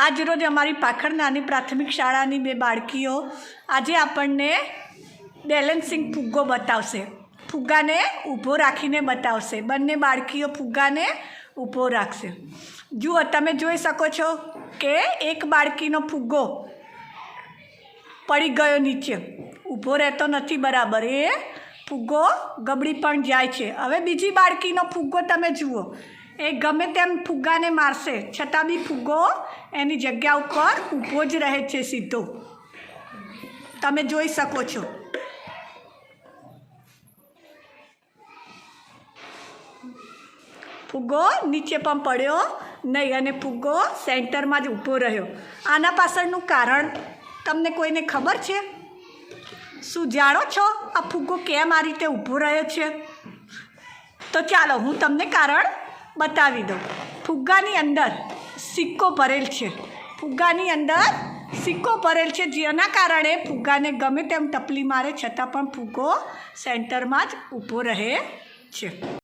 આજ રોજ અમારી પાખર નાની પ્રાથમિક શાળાની બે બાળકીઓ આજે આપણને બેલેન્સિંગ ફુગ્ગો બતાવશે. ફુગ્ગાને ઊભો રાખીને બતાવશે. બંને બાળકીઓ ફુગ્ગાને ઊભો રાખશે. જુઓ, તમે જોઈ શકો છો કે એક બાળકીનો ફુગ્ગો પડી ગયો નીચે, ઊભો રહેતો નથી બરાબર, એ ફુગ્ગો ગબડી પણ જાય છે. હવે બીજી બાળકીનો ફુગ્ગો તમે જુઓ, એ ગમે તેમ ફુગ્ગાને મારશે છતાં બી ફુગ્ગો એની જગ્યા ઉપર ઊભો જ રહે છે સીધો. તમે જોઈ શકો છો. ફુગ્ગો નીચે પણ પડ્યો નહીં અને ફુગ્ગો સેન્ટરમાં જ ઊભો રહ્યો. આના પાછળનું કારણ તમને કોઈને ખબર છે? શું જાણો છો આ ફુગ્ગો કેમ આ રીતે ઊભો રહ્યો છે? તો ચાલો હું તમને કારણ બતાવી દઉં. ફુગ્ગાની અંદર સિક્કો ભરેલ છે. ફુગ્ગાની અંદર સિક્કો ભરેલ છે, જેના કારણે ફુગ્ગાને ગમે તેમ ટપલી મારે છતાં પણ ફુગ્ગો સેન્ટરમાં જ ઊભો રહે છે.